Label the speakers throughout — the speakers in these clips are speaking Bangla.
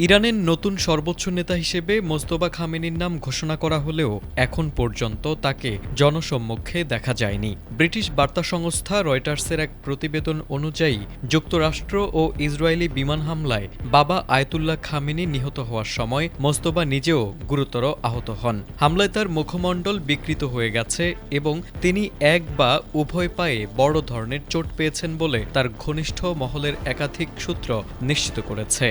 Speaker 1: ইরানের নতুন সর্বোচ্চ নেতা হিসেবে মোস্তফা খামেনির নাম ঘোষণা করা হলেও এখন পর্যন্ত তাকে জনসম্মুখে দেখা যায়নি। ব্রিটিশ বার্তা সংস্থা রয়টার্সের এক প্রতিবেদন অনুযায়ী যুক্তরাষ্ট্র ও ইসরায়েলি বিমান হামলায় বাবা আয়াতুল্লাহ খামেনি নিহত হওয়ার সময় মোস্তফা নিজেও গুরুতর আহত হন। হামলায় তার মুখমণ্ডল বিকৃত হয়ে গেছে এবং তিনি এক বা উভয় পায়ে বড় ধরনের চোট পেয়েছেন বলে তার ঘনিষ্ঠ মহলের একাধিক সূত্র নিশ্চিত করেছে।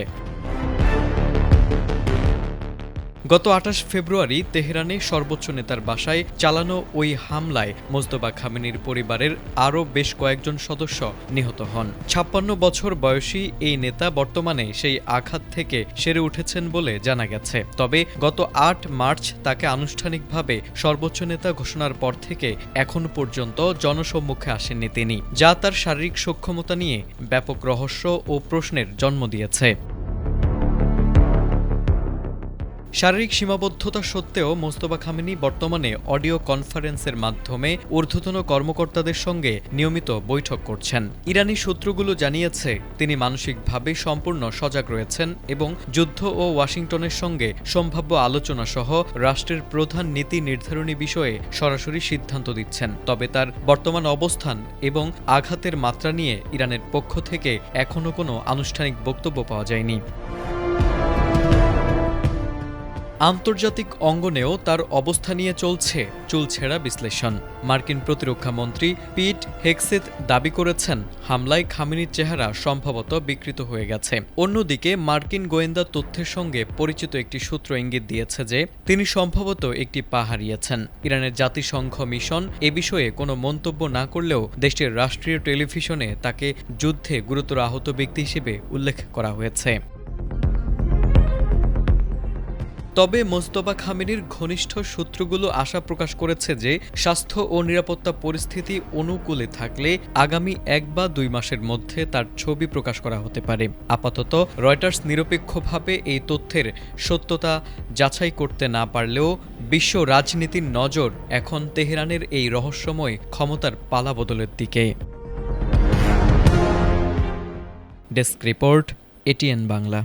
Speaker 1: গত ২৮ ফেব্রুয়ারি তেহরানে সর্বোচ্চ নেতার বাসায় চালানো ওই হামলায় মোস্তফা খামেনির পরিবারের আরও বেশ কয়েকজন সদস্য নিহত হন। ৫৬ বছর বয়সী এই নেতা বর্তমানে সেই আঘাত থেকে সেরে উঠেছেন বলে জানা গেছে। তবে গত ৮ মার্চ তাকে আনুষ্ঠানিকভাবে সর্বোচ্চ নেতা ঘোষণার পর থেকে এখন পর্যন্ত জনসম্মুখে আসেননি তিনি, যা তার শারীরিক সক্ষমতা নিয়ে ব্যাপক রহস্য ও প্রশ্নের জন্ম দিয়েছে। শারীরিক সীমাবদ্ধতা সত্ত্বেও মোস্তফা খামেনি বর্তমানে অডিও কনফারেন্সের মাধ্যমে ঊর্ধ্বতন কর্মকর্তাদের সঙ্গে নিয়মিত বৈঠক করছেন। ইরানি সূত্রগুলো জানিয়েছে তিনি মানসিকভাবে সম্পূর্ণ সজাগ রয়েছেন এবং যুদ্ধ ও ওয়াশিংটনের সঙ্গে সম্ভাব্য আলোচনা সহ রাষ্ট্রের প্রধান নীতি নির্ধারণী বিষয়ে সরাসরি সিদ্ধান্ত দিচ্ছেন। তবে তার বর্তমান অবস্থান এবং আঘাতের মাত্রা নিয়ে ইরানের পক্ষ থেকে এখনও কোনো আনুষ্ঠানিক বক্তব্য পাওয়া যায়নি। আন্তর্জাতিক অঙ্গনেও তার অবস্থা নিয়ে চলছে চুলছেড়া বিশ্লেষণ। মার্কিন প্রতিরক্ষা মন্ত্রী পিট হেগসেথ দাবি করেছেন হামলায় খামেনির চেহারা সম্ভবত বিকৃত হয়ে গেছে। অন্যদিকে মার্কিন গোয়েন্দা তথ্যের সঙ্গে পরিচিত একটি সূত্র ইঙ্গিত দিয়েছে যে তিনি সম্ভবত একটি পা হারিয়েছেন। ইরানের জাতিসংঘ মিশন এ বিষয়ে কোনো মন্তব্য না করলেও দেশটির রাষ্ট্রীয় টেলিভিশনে তাকে যুদ্ধে গুরুতর আহত ব্যক্তি হিসেবে উল্লেখ করা হয়েছে। তবে মোস্তফা খামেনির ঘনিষ্ঠ সূত্রগুলো আশা প্রকাশ করেছে যে স্বাস্থ্য ও নিরাপত্তা পরিস্থিতি অনুকূলে থাকলে আগামী ১ বা ২ মাসের মধ্যে তার ছবি প্রকাশ করা হতে পারে। আপাতত রয়টার্স নিরপেক্ষভাবে এই তথ্যের সত্যতা যাচাই করতে না পারলেও বিশ্ব রাজনীতির নজর এখন তেহরানের এই রহস্যময় ক্ষমতার পালাবদলের দিকে। Desk report, ATN Bangla.